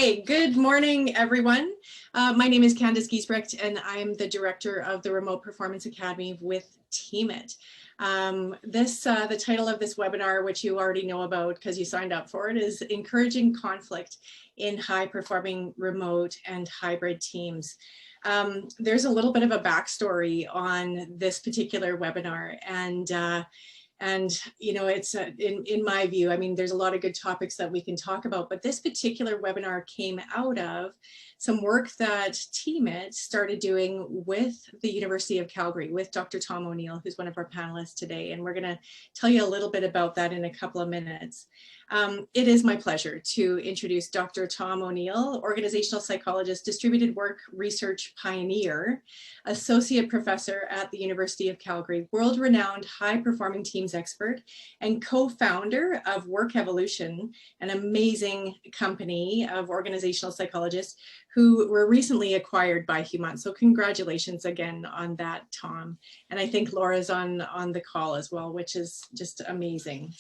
Hey, good morning, everyone. My name is Candice Giesbrecht, and I'm the director of the Remote Performance Academy with Teamit. The title of this webinar, which you already know about because you signed up for it, is Encouraging Conflict in High-Performing Remote and Hybrid Teams. There's a little bit of a backstory on this particular webinar, and you know, it's in my view, I mean, there's a lot of good topics that we can talk about, but this particular webinar came out of some work that Teamit started doing with the University of Calgary with Dr. Tom O'Neill, who's one of our panelists today. And we're going to tell you a little bit about that in a couple of minutes. It is my pleasure to introduce Dr. Tom O'Neill, organizational psychologist, distributed work research pioneer, associate professor at the University of Calgary, world-renowned high-performing teams expert, and co-founder of Work Evolution, an amazing company of organizational psychologists who were recently acquired by Humont. So congratulations again on that, Tom. And I think Laura's on the call as well, which is just amazing.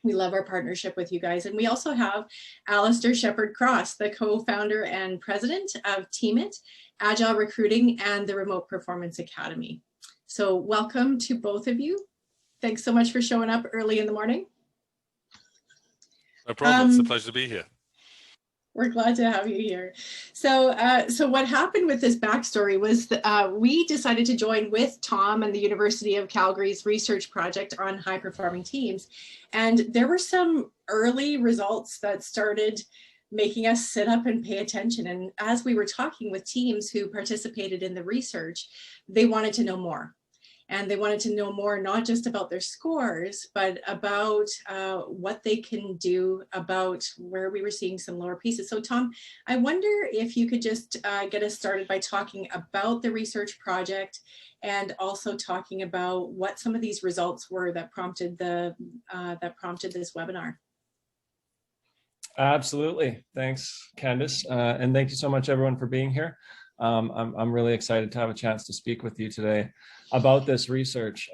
We love our partnership with you guys. And we also have Alistair Shepherd-Cross, the co-founder and president of Teamit, Agile Recruiting, and the Remote Performance Academy. So welcome to both of you. Thanks so much for showing up early in the morning. No problem, it's a pleasure to be here. We're glad to have you here. So what happened with this backstory was that, we decided to join with Tom and the University of Calgary's research project on high-performing teams. And there were some early results that started making us sit up and pay attention. And as we were talking with teams who participated in the research, they wanted to know more. And they wanted to know more, not just about their scores, but about what they can do about where we were seeing some lower pieces. So Tom, I wonder if you could just get us started by talking about the research project and also talking about what some of these results were that prompted this webinar. Absolutely. Thanks, Candice. And thank you so much, everyone, for being here. I'm really excited to have a chance to speak with you today about this research.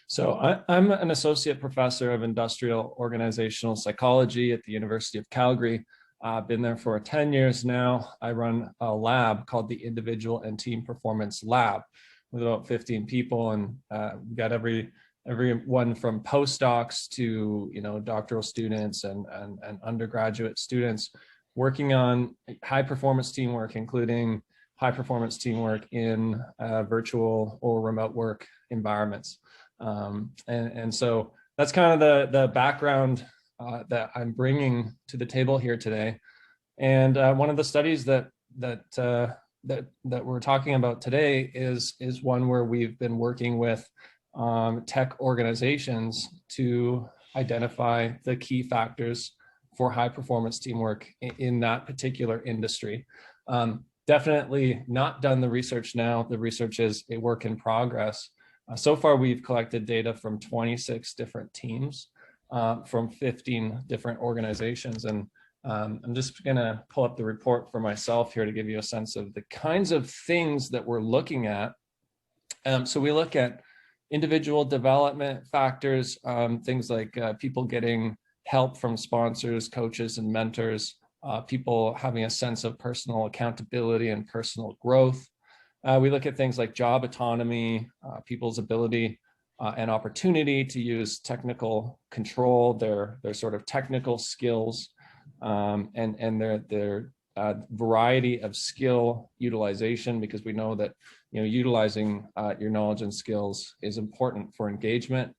So I'm an associate professor of industrial organizational psychology at the University of Calgary. I've been there for 10 years now. I run a lab called the Individual and Team Performance Lab with about 15 people, and we've got everyone from postdocs to doctoral students and undergraduate students working on high performance teamwork, including high performance teamwork in virtual or remote work environments. And so that's kind of the background that I'm bringing to the table here today. And one of the studies that we're talking about today is one where we've been working with tech organizations to identify the key factors for high performance teamwork in that particular industry. Definitely not done the research now. The research is a work in progress. So far, we've collected data from 26 different teams from 15 different organizations. And I'm just gonna pull up the report for myself here to give you a sense of the kinds of things that we're looking at. So we look at individual development factors, things like people getting help from sponsors, coaches, and mentors, people having a sense of personal accountability and personal growth. We look at things like job autonomy, people's ability and opportunity to use technical control, their sort of technical skills, and their variety of skill utilization, because we know that utilizing your knowledge and skills is important for engagement.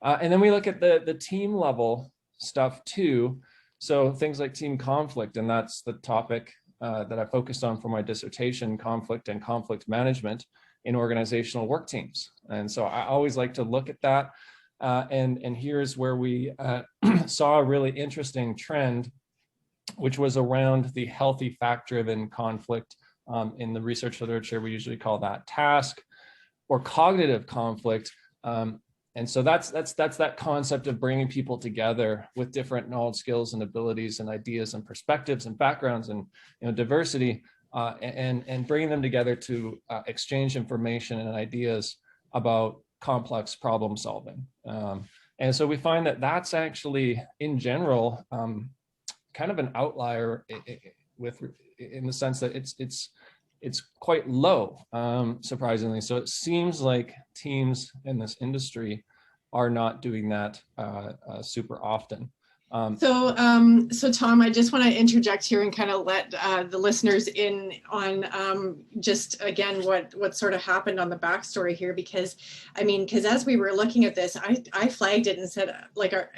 And then we look at the team level stuff too. So things like team conflict, and that's the topic that I focused on for my dissertation, conflict and conflict management in organizational work teams. And so I always like to look at that. And here's where we saw a really interesting trend, which was around the healthy fact-driven conflict. In the research literature, we usually call that task or cognitive conflict. And so that's that concept of bringing people together with different knowledge, skills, and abilities, and ideas, and perspectives, and backgrounds, and diversity, and bringing them together to exchange information and ideas about complex problem solving. And so we find that that's actually, in general, kind of an outlier in the sense that it's quite low, surprisingly. So it seems like teams in this industry are not doing that super often. So Tom, I just want to interject here and kind of let the listeners in on just again what sort of happened on the backstory here, because as we were looking at this, I flagged it and said, like, are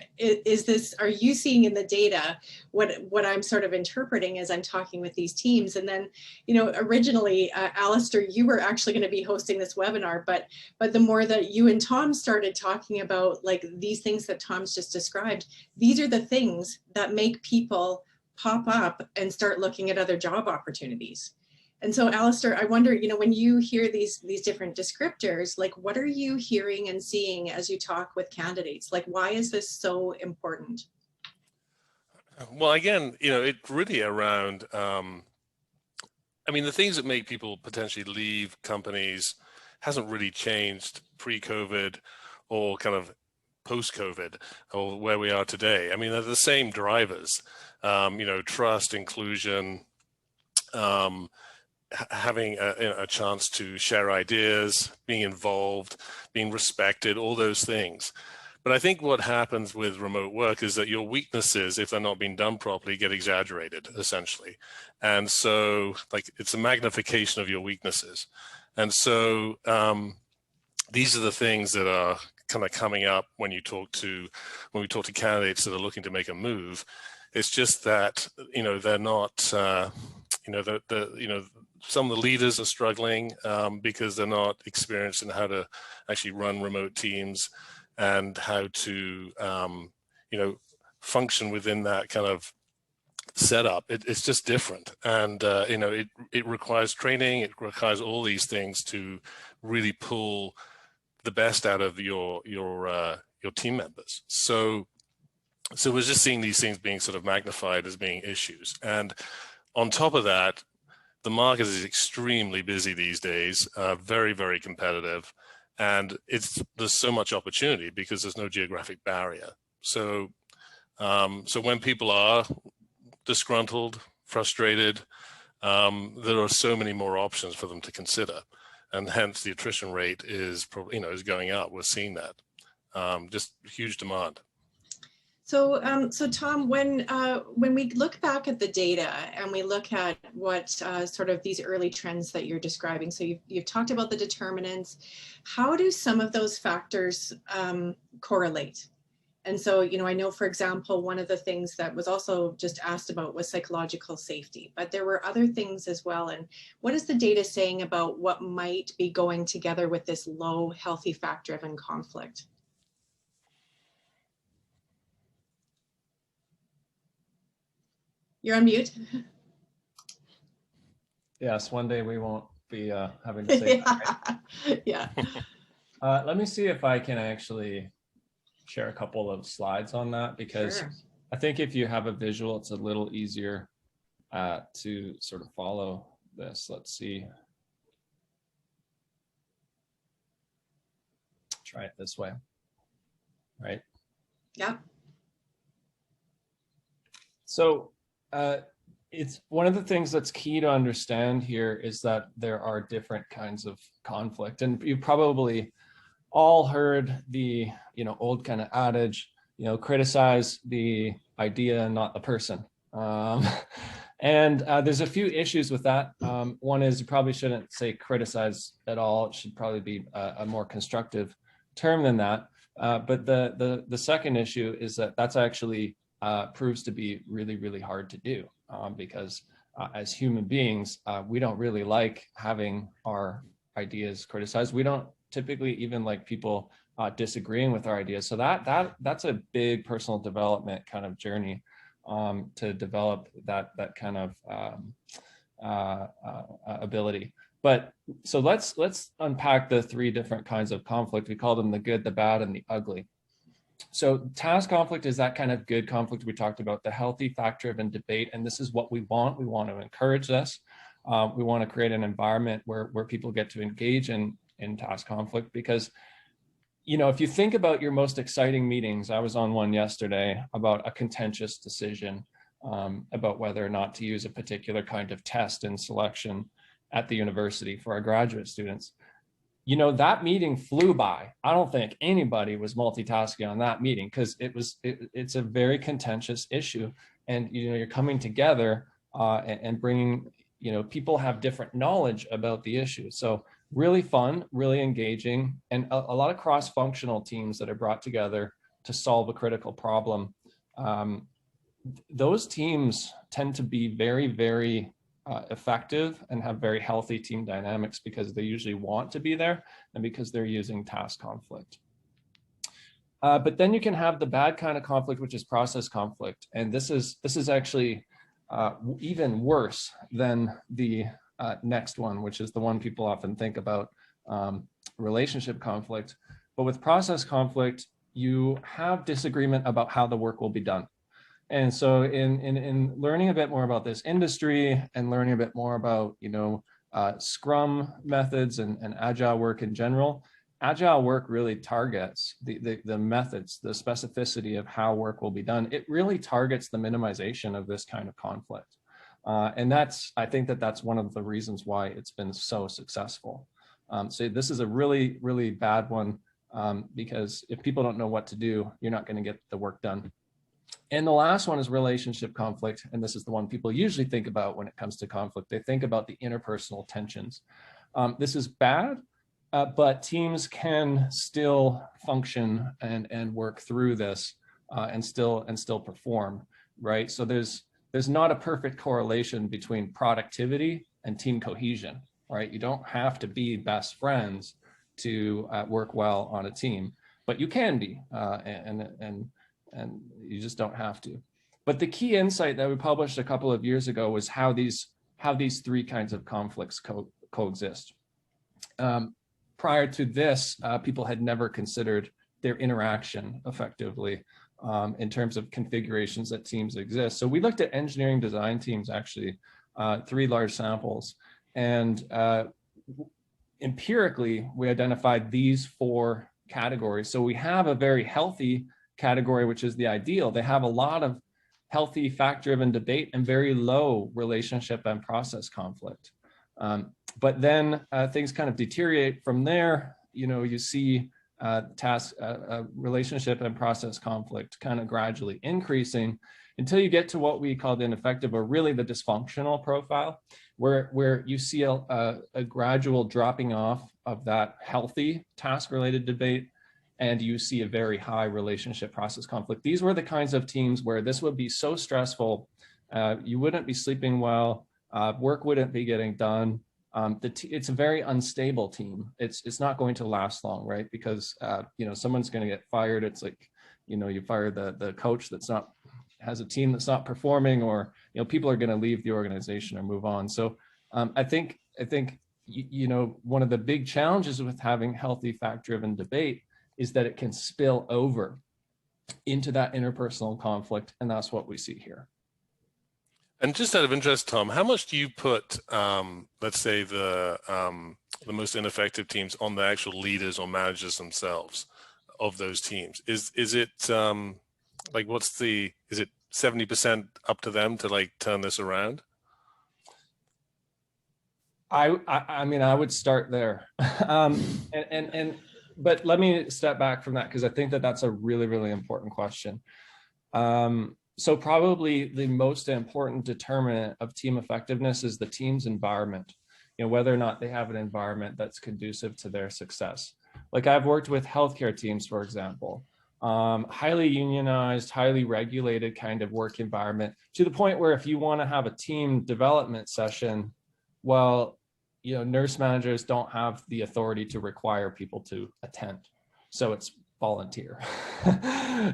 you seeing in the data what I'm sort of interpreting as I'm talking with these teams? And then, originally, Alistair, you were actually going to be hosting this webinar, but the more that you and Tom started talking about like these things that Tom's just described, these are the things that make people pop up and start looking at other job opportunities. And so, Alistair, I wonder, when you hear these different descriptors, like what are you hearing and seeing as you talk with candidates? Like, why is this so important? Well, again, it's really around, the things that make people potentially leave companies hasn't really changed pre-COVID or kind of post-COVID or where we are today. They're the same drivers, trust, inclusion, having a chance to share ideas, being involved, being respected, all those things. But I think what happens with remote work is that your weaknesses, if they're not being done properly, get exaggerated, essentially. And so, like, it's a magnification of your weaknesses. And so these are the things that are kind of coming up when we talk to candidates that are looking to make a move. It's just that they're not some of the leaders are struggling because they're not experienced in how to actually run remote teams and how to function within that kind of setup. It's just different, and it requires training. It requires all these things to really pull the best out of your team members. So we're just seeing these things being sort of magnified as being issues. And on top of that, the market is extremely busy these days, very, very competitive. And there's so much opportunity because there's no geographic barrier. So when people are disgruntled, frustrated, there are so many more options for them to consider. And hence the attrition rate is probably, is going up. We're seeing that, just huge demand. So Tom, when we look back at the data and we look at what sort of these early trends that you're describing, so you've talked about the determinants, how do some of those factors correlate? And so, I know, for example, one of the things that was also just asked about was psychological safety, but there were other things as well. And what is the data saying about what might be going together with this low, healthy, fact-driven conflict? You're on mute. Yes, one day we won't be having to say that, right? Yeah. Let me see if I can actually share a couple of slides on that, because Sure. I think if you have a visual, it's a little easier to sort of follow this. Let's see. Try it this way, right? Yeah. So it's one of the things that's key to understand here is that there are different kinds of conflict, and you probably all heard the old kind of adage, criticize the idea and not the person. And there's a few issues with that. One is you probably shouldn't say criticize at all. It should probably be a more constructive term than that. But the second issue is that that's actually proves to be really, really hard to do because as human beings, we don't really like having our ideas criticized. We don't typically even like people disagreeing with our ideas. So that's a big personal development kind of journey to develop that kind of ability. But so let's unpack the three different kinds of conflict. We call them the good, the bad, and the ugly. So task conflict is that kind of good conflict we talked about, the healthy, fact-driven debate. And this is what we want. We want to encourage this. We want to create an environment where people get to engage in task conflict, because if you think about your most exciting meetings, I was on one yesterday about a contentious decision. about whether or not to use a particular kind of test in selection at the university for our graduate students. You know, that meeting flew by. I don't think anybody was multitasking on that meeting because it's a very contentious issue. And, you know, you're coming together and bringing, you know, people have different knowledge about the issue. So really fun, really engaging, and a lot of cross-functional teams that are brought together to solve a critical problem. Those teams tend to be very, very effective and have very healthy team dynamics because they usually want to be there and because they're using task conflict. But then you can have the bad kind of conflict, which is process conflict. And this is actually even worse than the next one, which is the one people often think about, relationship conflict. But with process conflict, you have disagreement about how the work will be done. And so in learning a bit more about this industry and learning a bit more about, you know, Scrum methods and Agile work in general, Agile work really targets the methods, the specificity of how work will be done. It really targets the minimization of this kind of conflict. And I think that's one of the reasons why it's been so successful. So this is a really, really bad one because if people don't know what to do, you're not going to get the work done. And the last one is relationship conflict. And this is the one people usually think about when it comes to conflict. They think about the interpersonal tensions. This is bad, but teams can still function and work through this and still perform, right? So there's not a perfect correlation between productivity and team cohesion, right? You don't have to be best friends to work well on a team, but you can be, and you just don't have to. But the key insight that we published a couple of years ago was how these three kinds of conflicts coexist. Prior to this, people had never considered their interaction effectively in terms of configurations that teams exist. So we looked at engineering design teams, actually, 3 large samples, and empirically, we identified these 4 categories. So we have a very healthy category, which is the ideal. They have a lot of healthy fact-driven debate and very low relationship and process conflict. But then things kind of deteriorate from there. You know, you see relationship and process conflict kind of gradually increasing until you get to what we call the ineffective, or really the dysfunctional profile, where you see a gradual dropping off of that healthy task-related debate, and you see a very high relationship process conflict. These were the kinds of teams where this would be so stressful, you wouldn't be sleeping well, work wouldn't be getting done. It's a very unstable team. It's not going to last long, right? Because you know, someone's going to get fired. It's like, you know, you fire the coach has a team that's not performing, or, you know, people are going to leave the organization or move on. So I think you know, one of the big challenges with having healthy fact-driven debate is that it can spill over into that interpersonal conflict, and that's what we see here. And just out of interest, Tom, how much do you put, let's say, the most ineffective teams on the actual leaders or managers themselves of those teams? Is it like, is it 70% up to them to like turn this around? I mean, I would start there, but let me step back from that, because I think that's a really, really important question. So probably the most important determinant of team effectiveness is the team's environment, you know, whether or not they have an environment that's conducive to their success. Like, I've worked with healthcare teams, for example, highly unionized, highly regulated kind of work environment, to the point where if you want to have a team development session, well, you know, nurse managers don't have the authority to require people to attend. So it's volunteer.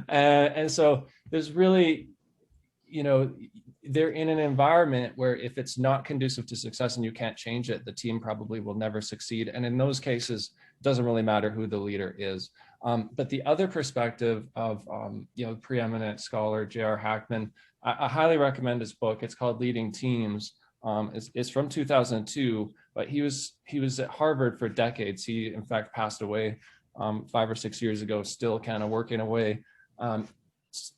And so there's really, you know, they're in an environment where if it's not conducive to success and you can't change it, the team probably will never succeed. And in those cases, it doesn't really matter who the leader is. But the other perspective of, you know, preeminent scholar J.R. Hackman, I highly recommend his book. It's called Leading Teams. It's from 2002, but he was at Harvard for decades. He, in fact, passed away 5 or 6 years ago, still kind of working away.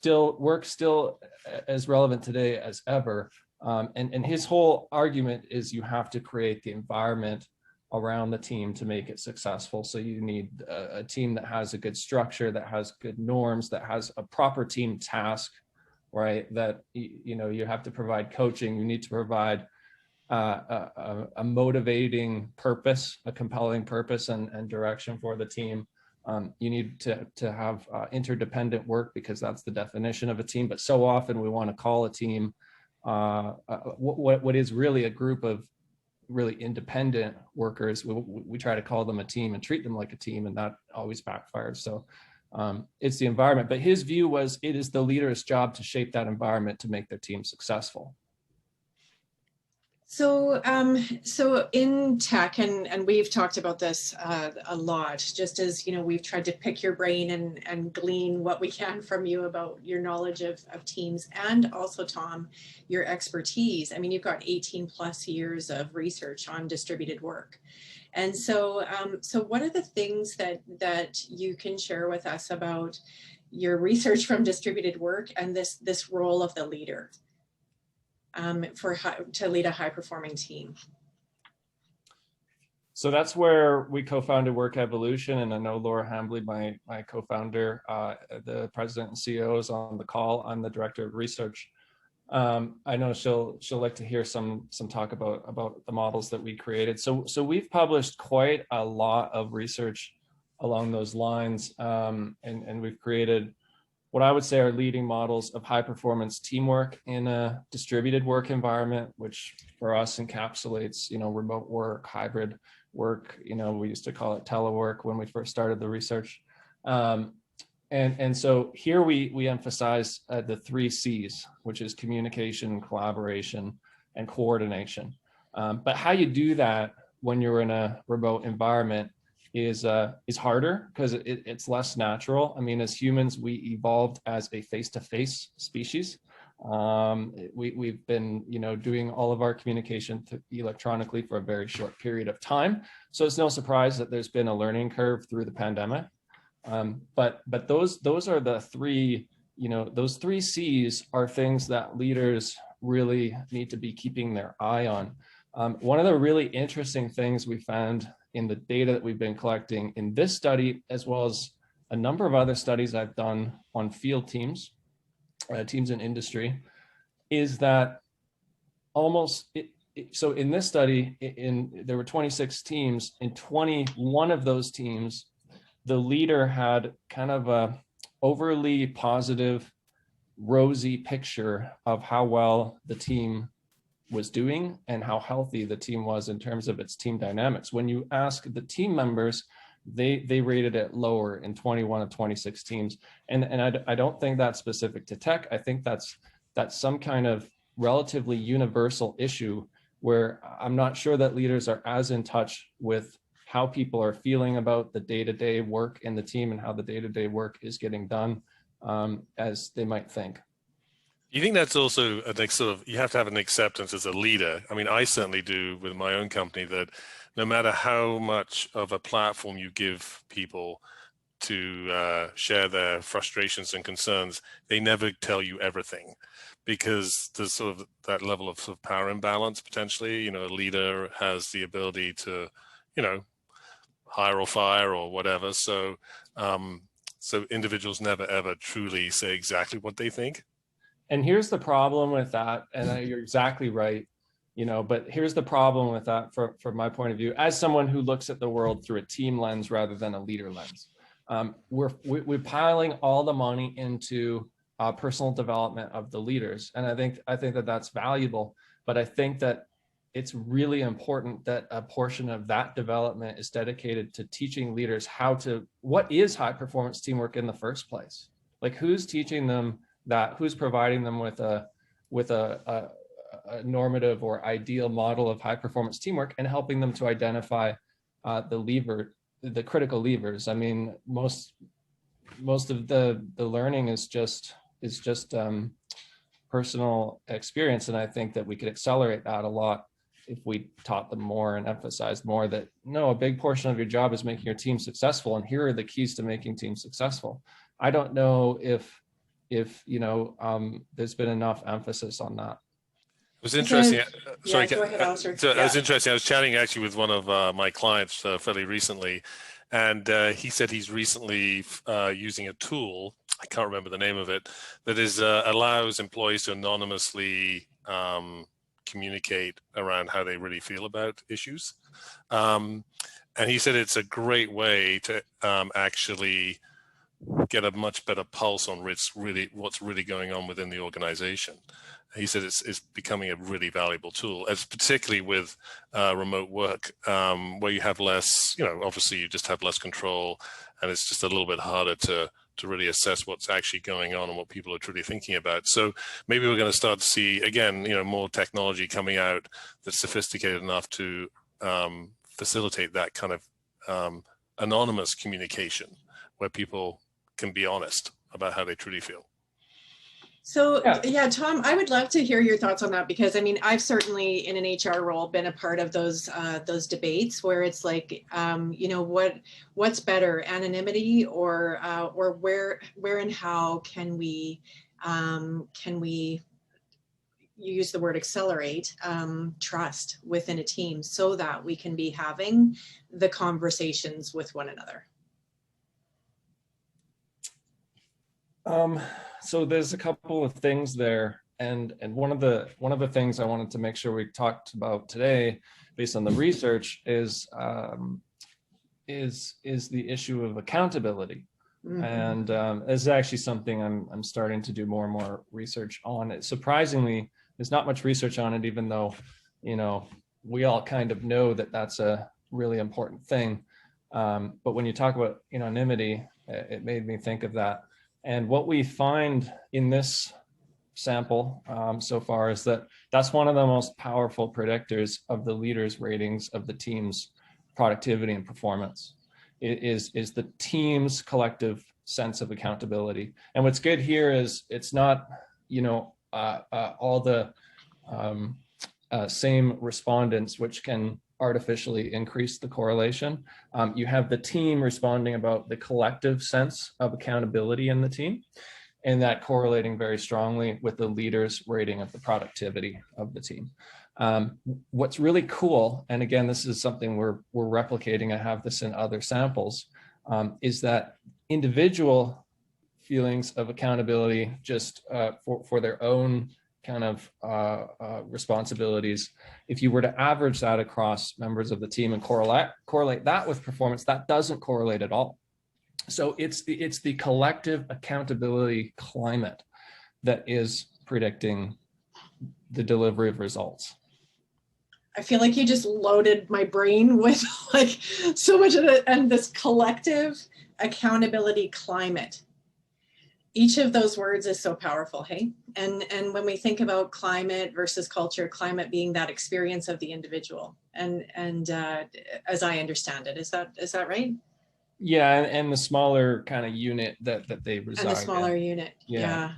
work still as relevant today as ever. And his whole argument is you have to create the environment around the team to make it successful. So you need a team that has a good structure, that has good norms, that has a proper team task, right? That, you know, you have to provide coaching, you need to provide a motivating purpose, a compelling purpose and direction for the team. You need to have interdependent work, because that's the definition of a team. But so often we want to call a team what is really a group of really independent workers. We try to call them a team and treat them like a team, and that always backfires. So it's the environment. But his view was it is the leader's job to shape that environment to make their team successful. So, so in tech, and we've talked about this a lot, just as, you know, we've tried to pick your brain and glean what we can from you about your knowledge of teams, and also, Tom, your expertise. I mean, you've got 18 plus years of research on distributed work. And so, so what are the things that you can share with us about your research from distributed work and this role of the leader? To lead a high-performing team? So that's where we co-founded Work Evolution, and I know Laura Hambley, my co-founder, the president and CEO, is on the call. I'm the director of research. I know she'll like to hear some talk about the models that we created. So we've published quite a lot of research along those lines, and we've created what I would say are leading models of high performance teamwork in a distributed work environment, which for us encapsulates, you know, remote work, hybrid work. You know, we used to call it telework when we first started the research. And so here we emphasize the 3 C's, which is communication, collaboration, and coordination. But how you do that when you're in a remote environment is harder, because it's less natural. I mean, as humans, we evolved as a face-to-face species. We've been, you know, doing all of our communication electronically for a very short period of time. So it's no surprise that there's been a learning curve through the pandemic. But those are the 3, you know, those 3 C's are things that leaders really need to be keeping their eye on. One of the really interesting things we found in the data that we've been collecting in this study, as well as a number of other studies I've done on field teams, teams in industry, is that so in this study, there were 26 teams. In 21 of those teams, the leader had kind of a overly positive, rosy picture of how well the team was doing and how healthy the team was in terms of its team dynamics. When you ask the team members, they rated it lower in 21 of 26 teams. And I don't think that's specific to tech. I think that's some kind of relatively universal issue where I'm not sure that leaders are as in touch with how people are feeling about the day-to-day work in the team and how the day-to-day work is getting done as they might think. You think that's also a sort of, you have to have an acceptance as a leader. I mean, I certainly do with my own company, that no matter how much of a platform you give people to share their frustrations and concerns, they never tell you everything, because there's sort of that level of sort of power imbalance potentially. You know, a leader has the ability to, you know, hire or fire or whatever. So, so individuals never ever truly say exactly what they think. And here's the problem with that, and you're exactly right, you know, but here's the problem with that from my point of view, as someone who looks at the world through a team lens rather than a leader lens. We're piling all the money into personal development of the leaders, and I think that that's valuable, but I think that it's really important that a portion of that development is dedicated to teaching leaders what is high performance teamwork in the first place. Like, who's teaching them that, who's providing them with a normative or ideal model of high performance teamwork, and helping them to identify the critical levers. I mean, most of the learning is just personal experience, and I think that we could accelerate that a lot if we taught them more and emphasized more that, no, a big portion of your job is making your team successful, and here are the keys to making teams successful. I don't know if if there's been enough emphasis on that. It was interesting. Sorry, go ahead, Alistair. So it was interesting. I was chatting actually with one of my clients fairly recently, and he said he's recently using a tool, I can't remember the name of it, that allows employees to anonymously communicate around how they really feel about issues. And he said it's a great way to actually get a much better pulse on what's really going on within the organization. He said it's becoming a really valuable tool, as particularly with remote work, where you have less, obviously you just have less control, and it's just a little bit harder to really assess what's actually going on and what people are truly thinking about. So maybe we're going to start to see, again, more technology coming out that's sophisticated enough to facilitate that kind of anonymous communication, where people can be honest about how they truly feel. So yeah, Tom, I would love to hear your thoughts on that, because I mean, I've certainly in an HR role been a part of those debates where it's like, what's better, anonymity or where and how can we you use the word accelerate trust within a team so that we can be having the conversations with one another. So there's a couple of things there, and one of the things I wanted to make sure we talked about today, based on the research, is the issue of accountability. Mm-hmm. And this is actually something I'm starting to do more and more research on. It surprisingly, there's not much research on it, even though we all kind of know that that's a really important thing. But when you talk about anonymity, it made me think of that. And what we find in this sample so far is that that's one of the most powerful predictors of the leaders' ratings of the team's productivity and performance. It is the team's collective sense of accountability. And what's good here is it's not all the same respondents, which can artificially increase the correlation. You have the team responding about the collective sense of accountability in the team, and that correlating very strongly with the leader's rating of the productivity of the team. What's really cool, and again, this is something we're replicating, I have this in other samples, is that individual feelings of accountability just for their own kind of responsibilities, if you were to average that across members of the team and correlate that with performance, that doesn't correlate at all. So it's the collective accountability climate that is predicting the delivery of results. I feel like you just loaded my brain with like so much of it, and this collective accountability climate. Each of those words is so powerful, hey? And when we think about climate versus culture, climate being that experience of the individual, and as I understand it, is that right? Yeah, and the smaller kind of unit that they reside in. And the smaller unit, yeah.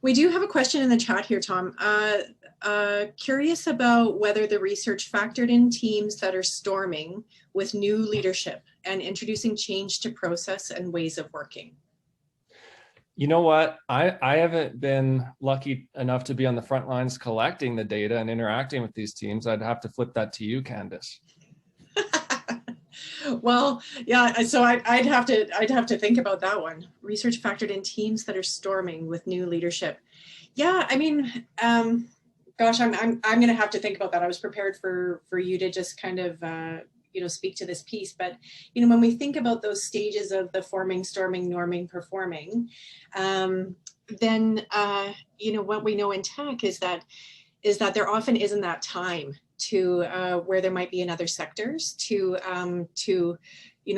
We do have a question in the chat here, Tom. Curious about whether the research factored in teams that are storming with new leadership and introducing change to process and ways of working. You know what? I haven't been lucky enough to be on the front lines collecting the data and interacting with these teams. I'd have to flip that to you, Candace. Well, yeah. So I'd have to think about that one. Research factored in teams that are storming with new leadership. Yeah, I mean, gosh, I'm going to have to think about that. I was prepared for you to just kind of speak to this piece, but when we think about those stages of the forming, storming, norming, performing, then what we know in tech is that there often isn't that time to where there might be in other sectors to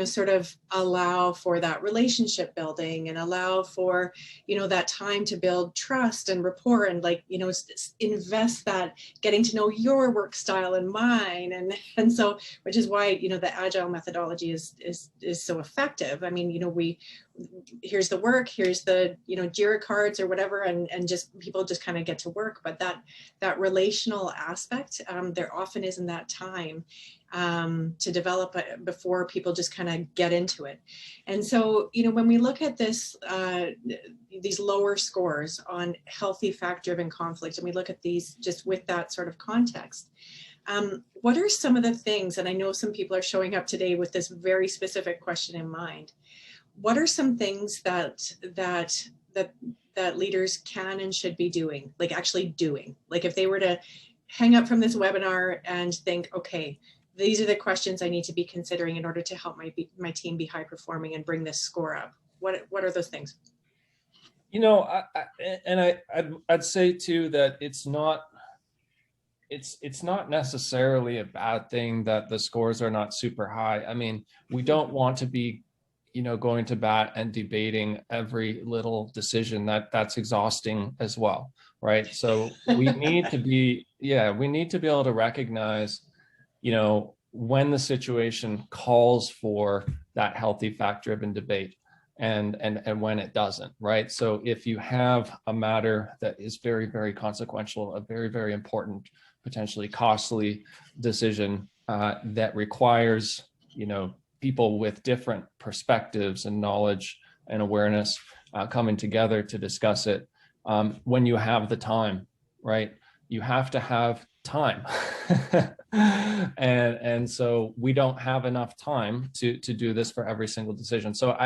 sort of allow for that relationship building and allow for, that time to build trust and rapport and invest that getting to know your work style and mine. And so, which is why, the agile methodology is so effective. I mean, here's the work, here's the, JIRA cards or whatever, and just people just kind of get to work. But that relational aspect, there often isn't that time to develop before people just kind of get into it. And so, when we look at this, these lower scores on healthy fact-driven conflict, and we look at these just with that sort of context, what are some of the things, and I know some people are showing up today with this very specific question in mind, what are some things that leaders can and should be doing, like actually doing? Like if they were to hang up from this webinar and think, okay, these are the questions I need to be considering in order to help my team be high performing and bring this score up. What are those things? I'd say too that it's not necessarily a bad thing that the scores are not super high. I mean, we don't want to be, going to bat and debating every little decision. That's exhausting as well, right? So we need to be, we need to be able to recognize, when the situation calls for that healthy fact-driven debate and when it doesn't, right? So if you have a matter that is very, very consequential, a very, very important, potentially costly decision that requires, people with different perspectives and knowledge and awareness coming together to discuss it, when you have the time, right? You have to have time. and so we don't have enough time to do this for every single decision. So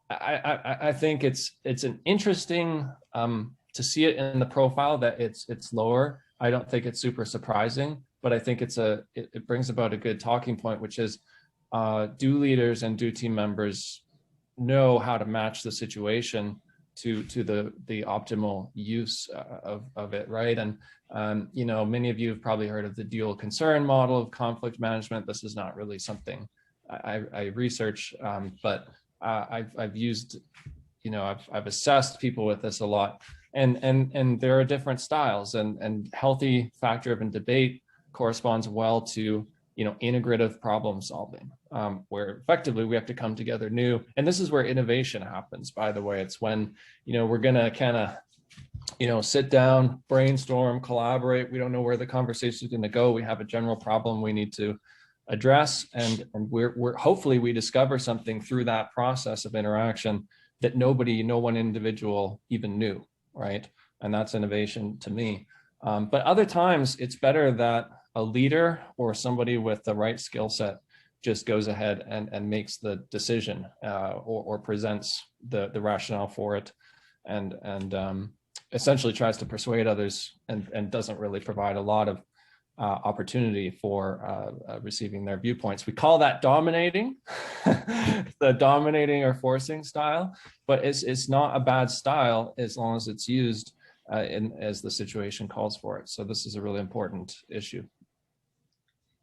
I think it's an interesting to see it in the profile that it's lower. I don't think it's super surprising, but I think it brings about a good talking point, which is, do leaders and do team members know how to match the situation to the optimal use of it, right? And many of you have probably heard of the dual concern model of conflict management. This is not really something I research, but I've used, I've assessed people with this a lot, and there are different styles, and healthy fact-driven debate corresponds well to integrative problem solving, where effectively we have to come together new. And this is where innovation happens, by the way. It's when, we're going to kind of, sit down, brainstorm, collaborate. We don't know where the conversation is going to go. We have a general problem we need to address. And we're hopefully we discover something through that process of interaction that no one individual even knew, right? And that's innovation to me. But other times it's better that a leader or somebody with the right skill set just goes ahead and makes the decision or presents the rationale for it and essentially tries to persuade others and doesn't really provide a lot of opportunity for receiving their viewpoints. We call that dominating, the dominating or forcing style, but it's not a bad style as long as it's used as the situation calls for it. So this is a really important issue.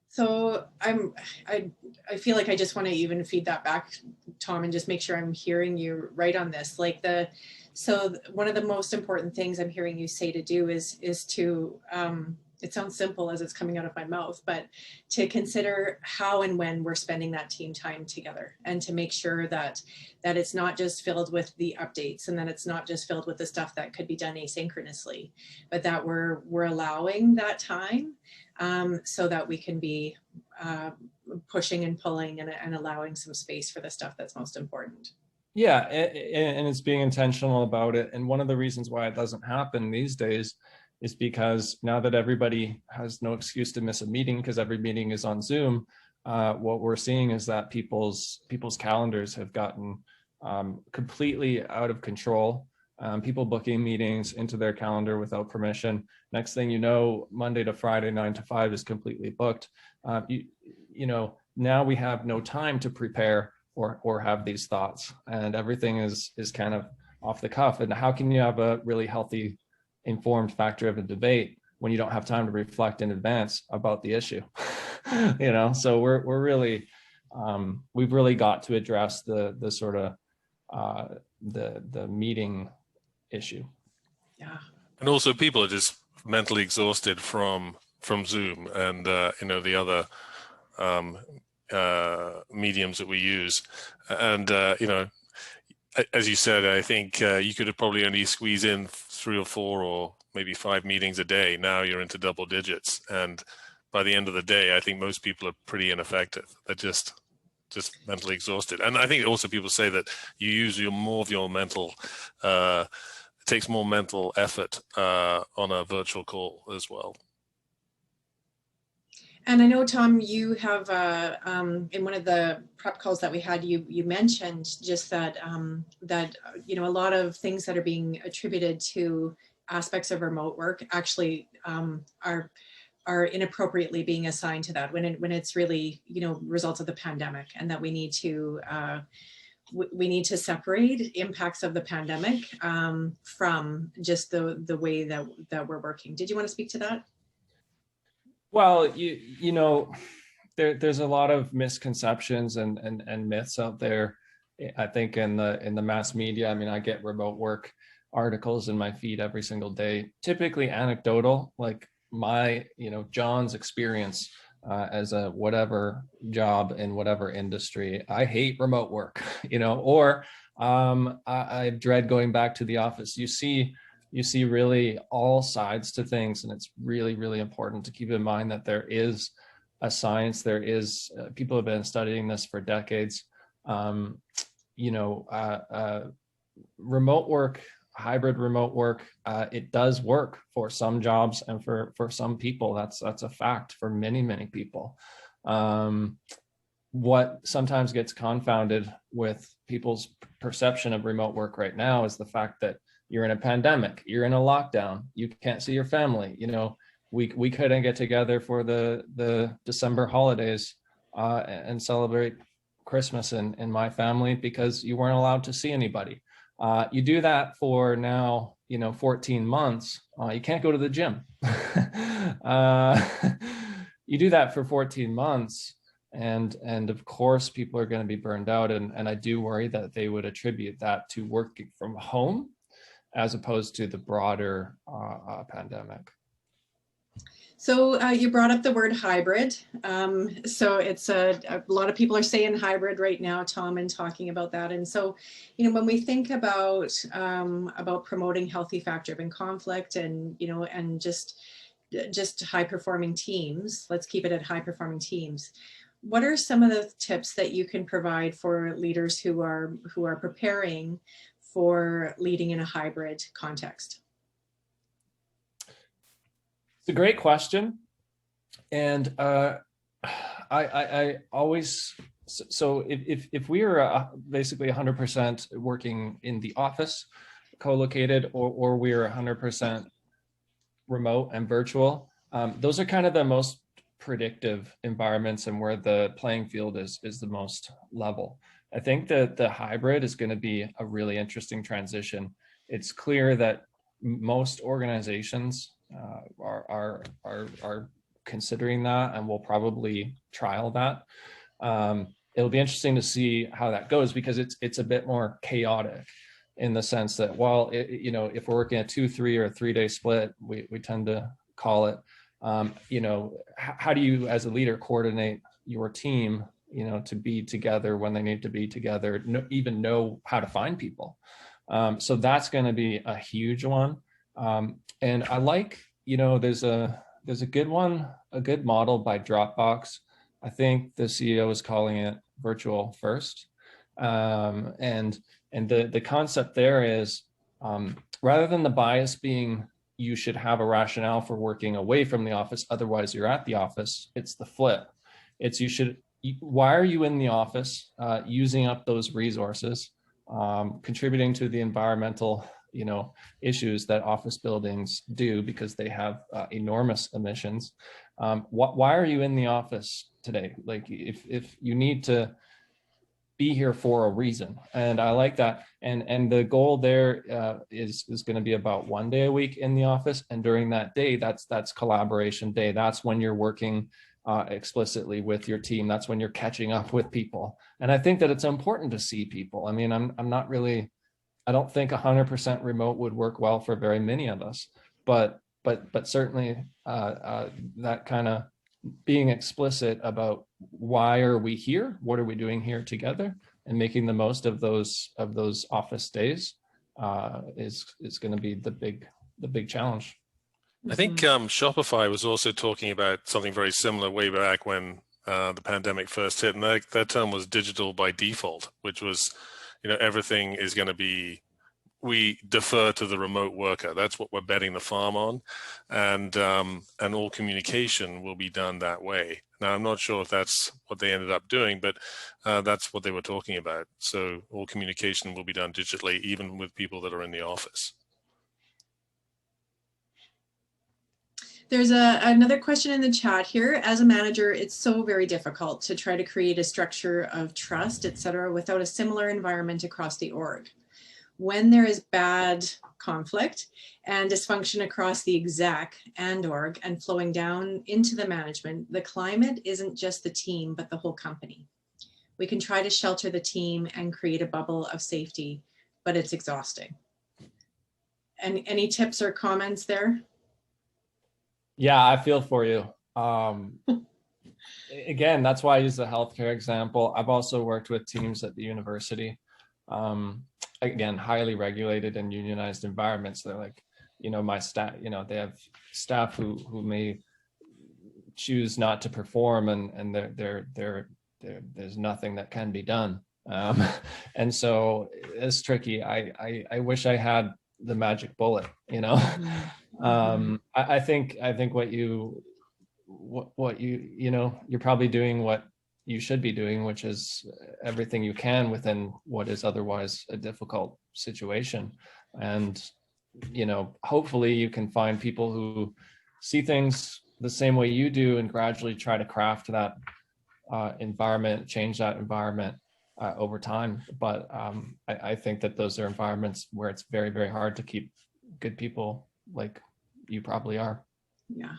So I feel like I just want to even feed that back, Tom, and just make sure I'm hearing you right on this. So one of the most important things I'm hearing you say to do is to, it sounds simple as it's coming out of my mouth, but to consider how and when we're spending that team time together, and to make sure that it's not just filled with the updates, and that it's not just filled with the stuff that could be done asynchronously, but that we're allowing that time so that we can be pushing and pulling and allowing some space for the stuff that's most important. Yeah, and it's being intentional about it. And one of the reasons why it doesn't happen these days is because now that everybody has no excuse to miss a meeting because every meeting is on Zoom, what we're seeing is that people's calendars have gotten completely out of control. People booking meetings into their calendar without permission. Next thing you know, Monday to Friday, 9 to 5 is completely booked. Now we have no time to prepare or have these thoughts, and everything is kind of off the cuff. And how can you have a really healthy, informed, fact-driven debate when you don't have time to reflect in advance about the issue? So we're really we've really got to address the sort of the meeting issue. Yeah. And also people are just mentally exhausted from Zoom and the other mediums that we use. And as you said, I think you could have probably only squeeze in 3 or 4 or maybe 5 meetings a day. Now you're into double digits, and by the end of the day, I think most people are pretty ineffective. They're just mentally exhausted. And I think also people say that you use more of your mental. It takes more mental effort on a virtual call as well. And I know, Tom, you have in one of the prep calls that we had, you mentioned just that a lot of things that are being attributed to aspects of remote work actually are inappropriately being assigned to that when it's really results of the pandemic, and that we need to separate impacts of the pandemic from just the way that we're working. Did you want to speak to that? Well, there's a lot of misconceptions and myths out there. I think in the mass media. I mean, I get remote work articles in my feed every single day, typically anecdotal, like my, John's experience as a whatever job in whatever industry. I hate remote work, or I dread going back to the office. You see really all sides to things, and it's really, really important to keep in mind that there is a science. There is people have been studying this for decades. Remote work, hybrid remote work, it does work for some jobs and for some people. That's a fact for many people. What sometimes gets confounded with people's perception of remote work right now is the fact that you're in a pandemic, you're in a lockdown, you can't see your family. We couldn't get together for the December holidays and celebrate Christmas in my family because you weren't allowed to see anybody. You do that for now, 14 months. You can't go to the gym. You do that for 14 months, and of course people are going to be burned out. And I do worry that they would attribute that to working from home as opposed to the broader pandemic. So you brought up the word hybrid. So it's a lot of people are saying hybrid right now, Tom, and talking about that. And so, when we think about promoting healthy fact-driven conflict and, and just high performing teams, let's keep it at high performing teams. What are some of the tips that you can provide for leaders who are preparing for leading in a hybrid context? It's a great question. And I always, so if we are basically 100% working in the office, co-located, or we are 100% remote and virtual, those are kind of the most predictive environments and where the playing field is the most level. I think that the hybrid is going to be a really interesting transition. It's clear that most organizations are considering that and will probably trial that. It'll be interesting to see how that goes because it's a bit more chaotic in the sense that while if we're working a 2-3 or a 3-day split, we tend to call it. How do you as a leader coordinate your team to be together when they need to be together, even know how to find people. So that's going to be a huge one. And I like, there's a good one, a good model by Dropbox. I think the CEO is calling it virtual first. And the concept there is rather than the bias being you should have a rationale for working away from the office, otherwise you're at the office, it's the flip. It's why are you in the office, using up those resources, contributing to the environmental issues that office buildings do because they have enormous emissions. Why are you in the office today? Like if you need to be here for a reason. And I like that. And the goal there is going to be about 1 day a week in the office. And during that day, that's collaboration day. That's when you're working explicitly with your team. That's when you're catching up with people. And I think that it's important to see people. I mean, I don't think 100% remote would work well for very many of us, but certainly that kind of being explicit about why are we here? What are we doing here together? and making the most of those office days is going to be the big challenge. I think Shopify was also talking about something very similar way back when the pandemic first hit, and that term was digital by default, which was, everything is going to be, we defer to the remote worker. That's what we're betting the farm on, and all communication will be done that way. Now, I'm not sure if that's what they ended up doing, but that's what they were talking about. So all communication will be done digitally, even with people that are in the office. There's another question in the chat here. As a manager, it's so very difficult to try to create a structure of trust, et cetera, without a similar environment across the org. When there is bad conflict and dysfunction across the exec and org and flowing down into the management, the climate isn't just the team, but the whole company. We can try to shelter the team and create a bubble of safety, but it's exhausting. And any tips or comments there? Yeah, I feel for you. Again, that's why I use the healthcare example. I've also worked with teams at the university. Again, highly regulated and unionized environments. They're like, my staff, they have staff who may choose not to perform, and there's nothing that can be done. And so it's tricky. I wish I had the magic bullet, I think what you're probably doing what you should be doing, which is everything you can within what is otherwise a difficult situation. And, hopefully you can find people who see things the same way you do and gradually try to craft that environment, change that environment over time. But I think that those are environments where it's very, very hard to keep good people like you probably are. Yeah.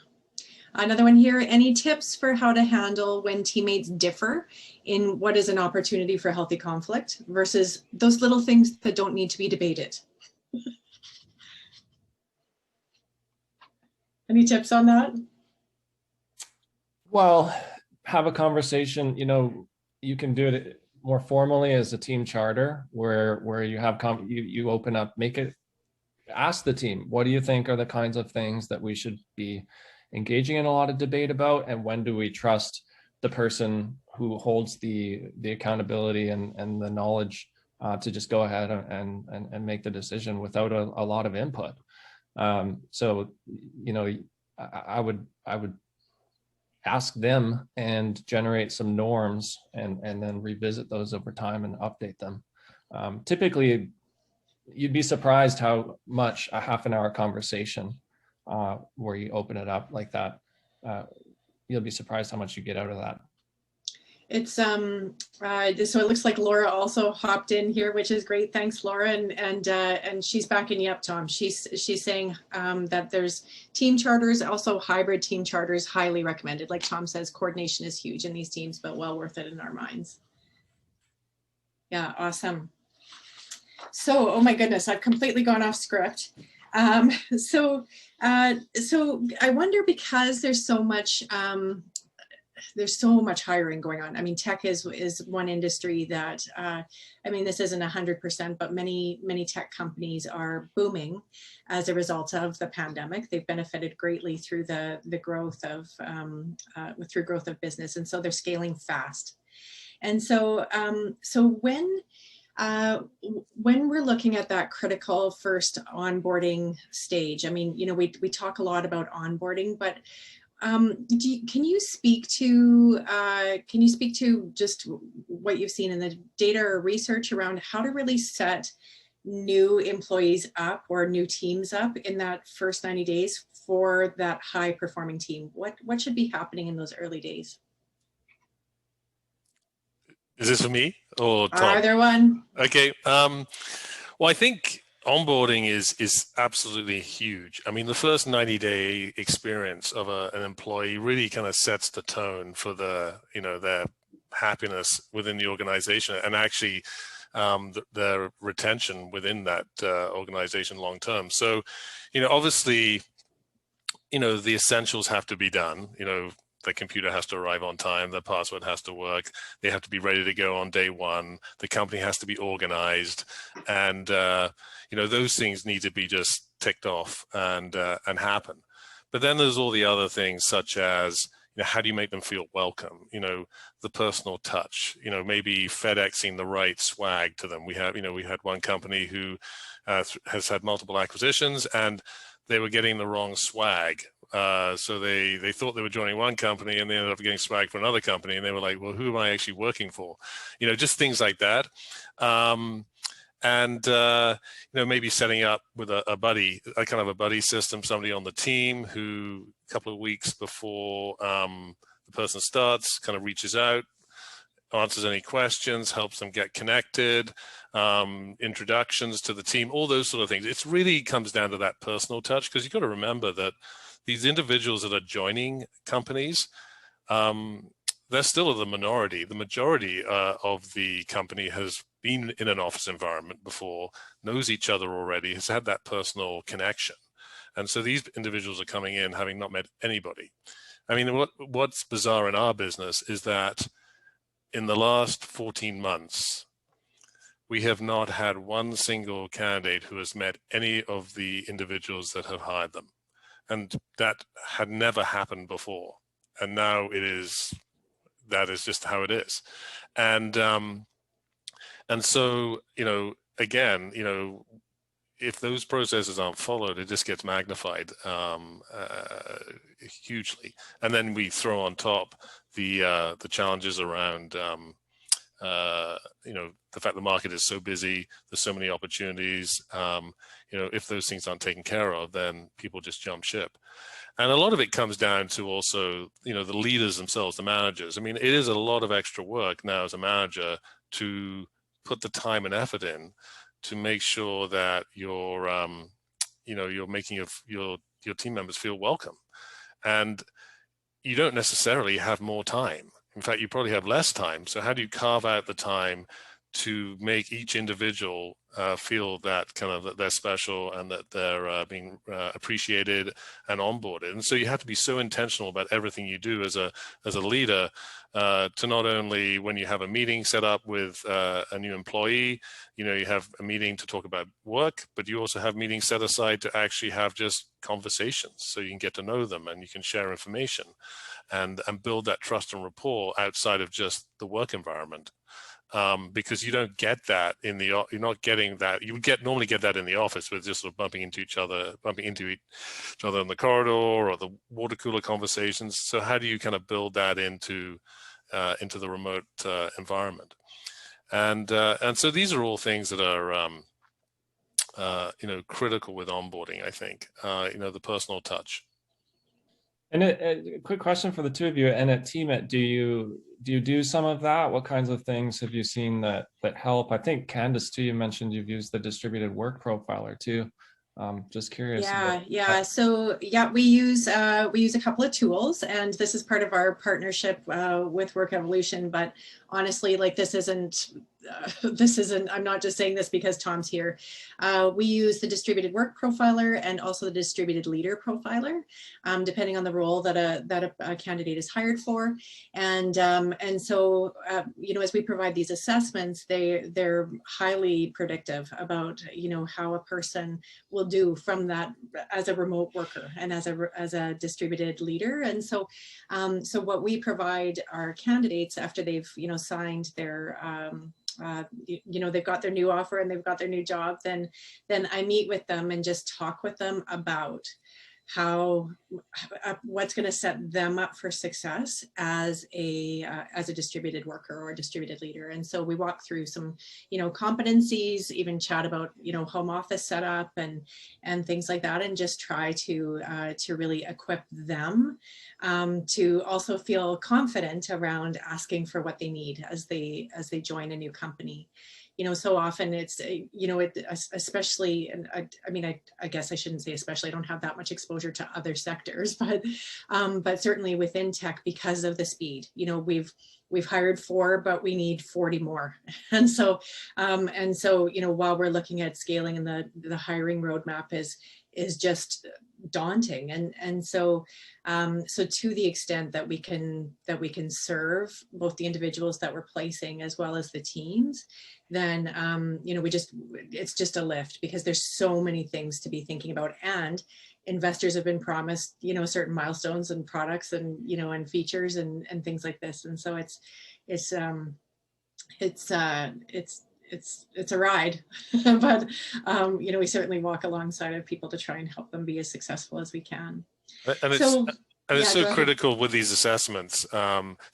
Another one here, any tips for how to handle when teammates differ in what is an opportunity for healthy conflict versus those little things that don't need to be debated? Any tips on that? Well, have a conversation. You can do it more formally as a team charter where you have you open up, ask the team, what do you think are the kinds of things that we should be engaging in a lot of debate about, and when do we trust the person who holds the accountability and the knowledge to just go ahead and make the decision without a lot of input. So I would ask them and generate some norms and then revisit those over time and update them. Typically, you'd be surprised how much a half an hour conversation where you open it up like that, you'll be surprised how much you get out of that. It's so it looks like Laura also hopped in here, which is great. Thanks, Laura, and she's backing you up, Tom. She's saying that there's team charters, also hybrid team charters, highly recommended. Like Tom says, coordination is huge in these teams, but well worth it in our minds. Yeah, awesome. So, oh my goodness, I've completely gone off script. So I wonder, because there's so much hiring going on. I mean, tech is one industry that, I mean, this isn't 100%, but many tech companies are booming as a result of the pandemic. They've benefited greatly through the growth of business, and so they're scaling fast. And so when we're looking at that critical first onboarding stage, I mean, we talk a lot about onboarding, but can you speak to just what you've seen in the data or research around how to really set new employees up or new teams up in that first 90 days for that high performing team? What should be happening in those early days? Is this for me or Tom? Either one. Okay. Well, I think onboarding is absolutely huge. I mean, the first 90-day experience of an employee really kind of sets the tone for their happiness within the organization, and actually their retention within that organization long term. So, obviously, the essentials have to be done. the computer has to arrive on time, the password has to work, they have to be ready to go on day one, the company has to be organized, and those things need to be just ticked off and happen. But then there's all the other things, such as how do you make them feel welcome? The personal touch. Maybe FedExing the right swag to them. We had one company who has had multiple acquisitions, and they were getting the wrong swag. So they thought they were joining one company, and they ended up getting swag for another company, and they were like, well, who am I actually working for? Just things like that. Maybe setting up with a buddy, a kind of a buddy system, somebody on the team who a couple of weeks before the person starts kind of reaches out, answers any questions, helps them get connected, introductions to the team, all those sort of things. It really comes down to that personal touch, because you've got to remember that these individuals that are joining companies, they're still the minority. The majority of the company has been in an office environment before, knows each other already, has had that personal connection. And so these individuals are coming in having not met anybody. I mean, what's bizarre in our business is that in the last 14 months, we have not had one single candidate who has met any of the individuals that have hired them. And that had never happened before. And now that is just how it is. And so, again, if those processes aren't followed, it just gets magnified hugely. And then we throw on top the challenges around, the fact the market is so busy, there's so many opportunities. If those things aren't taken care of, then people just jump ship. And a lot of it comes down to also, the leaders themselves, the managers. I mean, it is a lot of extra work now as a manager to put the time and effort in to make sure that you're making your team members feel welcome. And you don't necessarily have more time. In fact, you probably have less time. So how do you carve out the time to make each individual feel that kind of that they're special and that they're being appreciated and onboarded? And so you have to be so intentional about everything you do as a leader, to not only when you have a meeting set up with a new employee, you have a meeting to talk about work, but you also have meetings set aside to actually have just conversations so you can get to know them and you can share information and build that trust and rapport outside of just the work environment. Because you don't get that you're not getting that. You would normally get that in the office with just sort of bumping into each other in the corridor or the water cooler conversations. So how do you kind of build that into the remote environment? And so these are all things that are critical with onboarding, I think. The personal touch. And a quick question for the two of you. And at Teamit, do you do some of that? What kinds of things have you seen that help? I think Candace too, you mentioned you've used the distributed work profiler too. Just curious. Yeah. So we use a couple of tools, and this is part of our partnership with Work Evolution. But honestly, like this isn't. I'm not just saying this because Tom's here. We use the distributed work profiler and also the distributed leader profiler, depending on the role that a candidate is hired for. And so as we provide these assessments, they're highly predictive about how a person will do from that as a remote worker and as a distributed leader. And so what we provide our candidates after they've signed their they've got their new offer and they've got their new job, then I meet with them and just talk with them about what's going to set them up for success as a distributed worker or a distributed leader. And so we walk through some competencies, even chat about home office setup and things like that, and just try to really equip them to also feel confident around asking for what they need as they join a new company. So often it's, especially, and I guess I shouldn't say especially, I don't have that much exposure to other sectors, but certainly within tech, because of the speed, we've hired 4, but we need 40 more. And so, while we're looking at scaling, and the hiring roadmap is is just daunting. And so so to the extent that we can serve both the individuals that we're placing as well as the teams, then it's just a lift, because there's so many things to be thinking about, and investors have been promised certain milestones and products and and features and things like this. And so it's a ride, but we certainly walk alongside of people to try and help them be as successful as we can. And it's so critical with these assessments,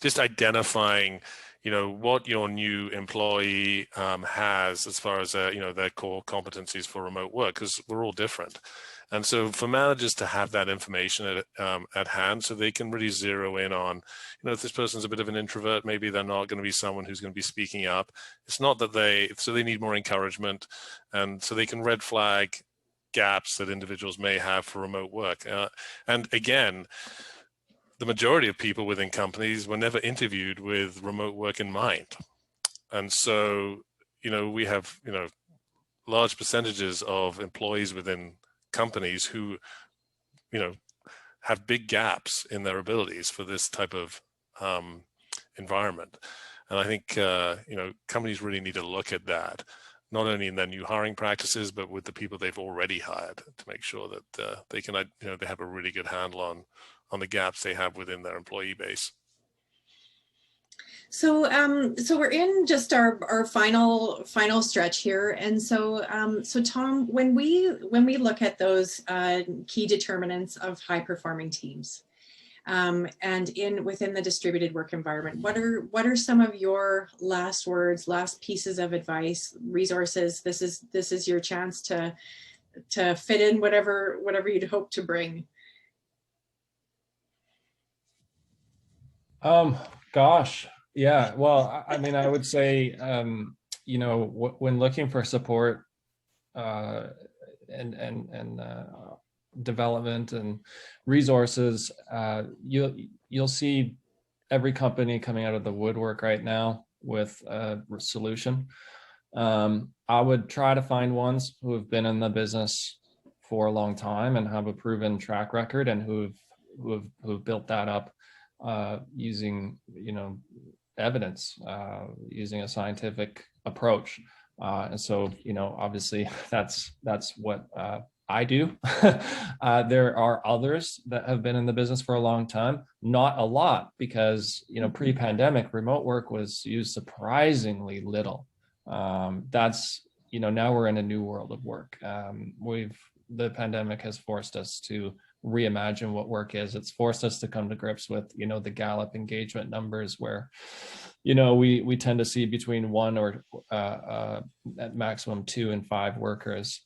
just identifying, what your new employee has as far as their core competencies for remote work, because we're all different. And so for managers to have that information at hand, so they can really zero in on, if this person's a bit of an introvert, maybe they're not going to be someone who's going to be speaking up. It's not that they need more encouragement, and so they can red flag gaps that individuals may have for remote work. And again, the majority of people within companies were never interviewed with remote work in mind. And so, we have, large percentages of employees within companies who, have big gaps in their abilities for this type of environment. And I think, companies really need to look at that, not only in their new hiring practices, but with the people they've already hired, to make sure that they can, they have a really good handle on the gaps they have within their employee base. So so we're in just our final stretch here, and so so Tom, when we look at those key determinants of high performing teams, and within the distributed work environment, what are some of your last words, last pieces of advice, resources? This is your chance to fit in whatever you'd hope to bring. Gosh. Yeah, well, I mean, I would say, when looking for support and development and resources, you'll see every company coming out of the woodwork right now with a solution. I would try to find ones who have been in the business for a long time and have a proven track record, and who've built that up using evidence, using a scientific approach, and so obviously that's what I do. There are others that have been in the business for a long time, not a lot, because pre-pandemic remote work was used surprisingly little. That's now we're in a new world of work. The pandemic has forced us to reimagine what work is. It's forced us to come to grips with, the Gallup engagement numbers, where, we tend to see between 1 or at maximum 2 and 5 workers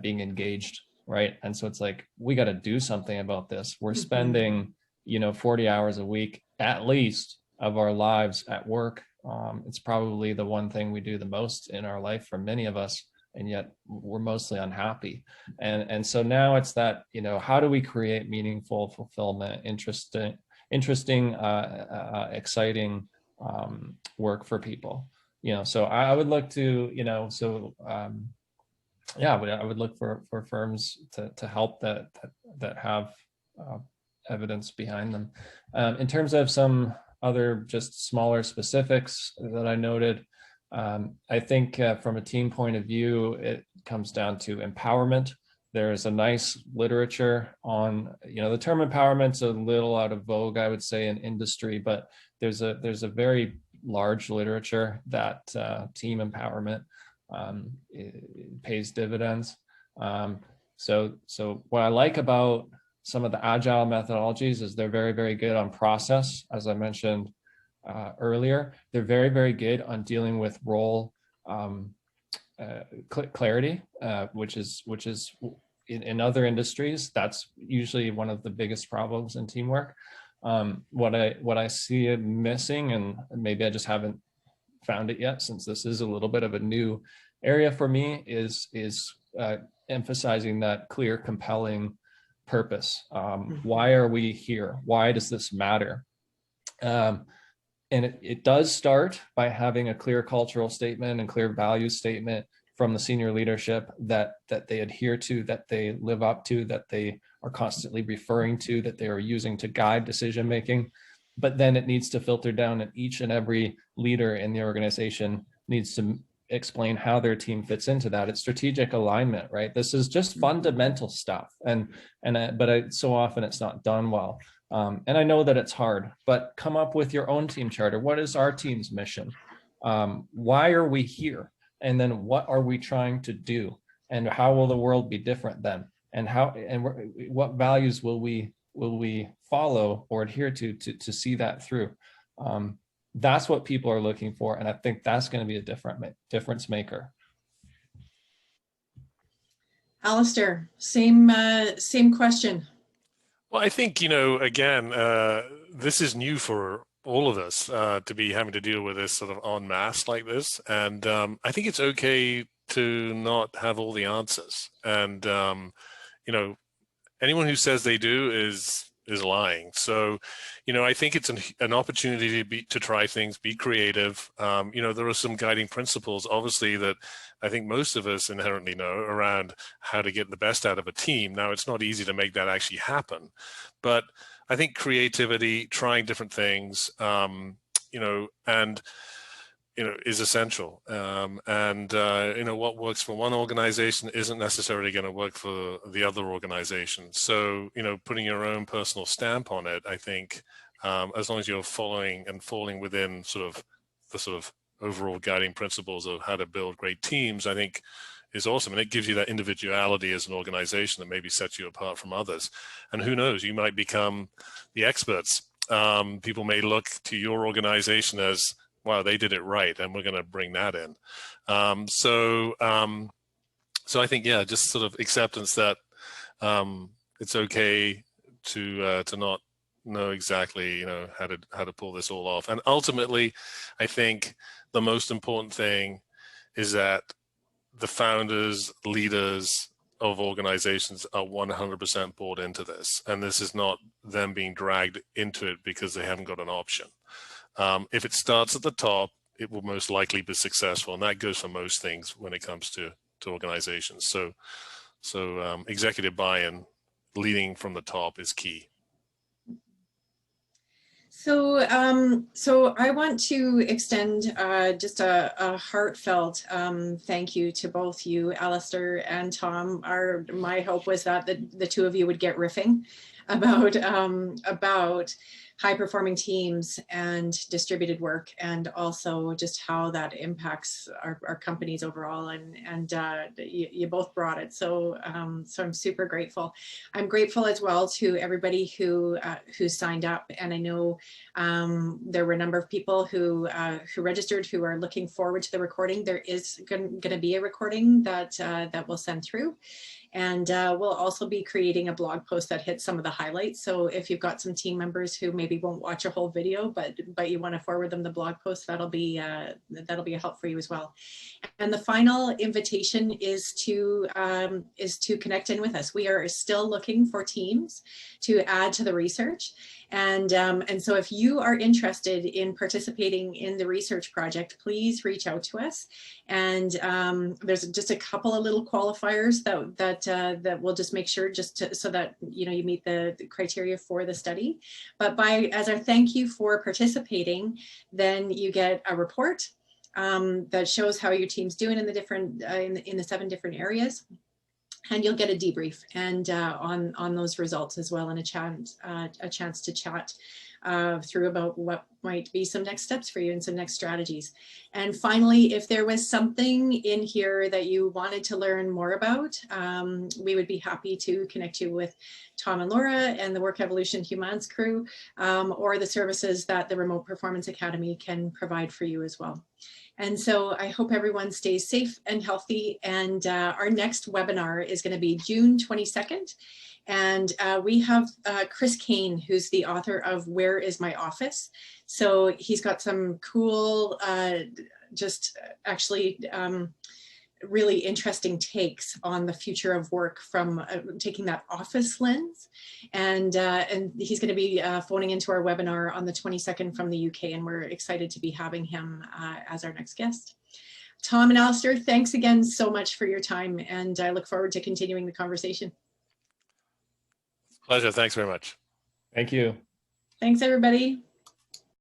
being engaged, right? And so it's like, we got to do something about this. We're spending, 40 hours a week at least of our lives at work. It's probably the one thing we do the most in our life for many of us, and yet we're mostly unhappy. And so now it's that, how do we create meaningful fulfillment, interesting, exciting work for people? So I would look to, I would look for firms to help that have evidence behind them. In terms of some other just smaller specifics that I noted, I think from a team point of view, it comes down to empowerment. There's a nice literature on, the term empowerment's a little out of vogue, I would say, in industry, but there's a very large literature that team empowerment pays dividends. So what I like about some of the agile methodologies is they're very, very good on process, as I mentioned earlier. They're very, very good on dealing with role clarity, which is in other industries, that's usually one of the biggest problems in teamwork. What I see it missing, and maybe I just haven't found it yet, since this is a little bit of a new area for me, is emphasizing that clear, compelling purpose. Why are we here? Why does this matter? And it does start by having a clear cultural statement and clear value statement from the senior leadership that they adhere to, that they live up to, that they are constantly referring to, that they are using to guide decision making. But then it needs to filter down, and each and every leader in the organization needs to explain how their team fits into that. It's strategic alignment, right? This is just fundamental stuff, but so often it's not done well. And I know that it's hard, but come up with your own team charter. What is our team's mission? Why are we here? And then what are we trying to do? And how will the world be different then? And what values will we follow or adhere to see that through? That's what people are looking for, and I think that's going to be a difference maker. Alistair, same question. Well, I think, again, this is new for all of us to be having to deal with this sort of en masse like this. And I think it's okay to not have all the answers. And, anyone who says they do is lying. So, I think it's an opportunity to try things, be creative. There are some guiding principles, obviously, that I think most of us inherently know around how to get the best out of a team. Now, it's not easy to make that actually happen, but I think creativity, trying different things, is essential. What works for one organization isn't necessarily going to work for the other organization. So, putting your own personal stamp on it, I think, as long as you're following and falling within the overall guiding principles of how to build great teams, I think is awesome. And it gives you that individuality as an organization that maybe sets you apart from others. And who knows, you might become the experts. People may look to your organization as, wow, they did it right, and we're going to bring that in. So I think, yeah, just sort of acceptance that it's okay to not know exactly, how to pull this all off. And ultimately, I think the most important thing is that the founders, leaders of organizations are 100% bought into this, and this is not them being dragged into it because they haven't got an option. If it starts at the top, it will most likely be successful, and that goes for most things when it comes to organizations. So executive buy-in, leading from the top, is key. So I want to extend just a heartfelt thank you to both you, Alistair and Tom. My hope was that the two of you would get riffing about high-performing teams and distributed work, and also just how that impacts our companies overall. And you both brought it, so I'm super grateful. I'm grateful as well to everybody who signed up, and I know there were a number of people who registered who are looking forward to the recording. There is going to be a recording that we'll send through. And we'll also be creating a blog post that hits some of the highlights. So if you've got some team members who maybe won't watch a whole video, but you want to forward them the blog post, that'll be a help for you as well. And the final invitation is to connect in with us. We are still looking for teams to add to the research. And so if you are interested in participating in the research project, please reach out to us. And there's just a couple of little qualifiers that we'll just make sure so that you meet the criteria for the study. But as our thank you for participating, then you get a report that shows how your team's doing in the different in the 7 different areas. And you'll get a debrief and on those results as well, and a chance to chat through about what might be some next steps for you and some next strategies. And finally, if there was something in here that you wanted to learn more about, we would be happy to connect you with Tom and Laura and the Work Evolution Humans crew, or the services that the Remote Performance Academy can provide for you as well. And so I hope everyone stays safe and healthy. And our next webinar is going to be June 22nd. And we have Chris Kane, who's the author of Where Is My Office? So he's got some cool, really interesting takes on the future of work from taking that office lens. And he's going to be phoning into our webinar on the 22nd from the UK, and we're excited to be having him as our next guest. Tom and Alistair, thanks again so much for your time, and I look forward to continuing the conversation. Pleasure. Thanks very much. Thank you. Thanks, everybody.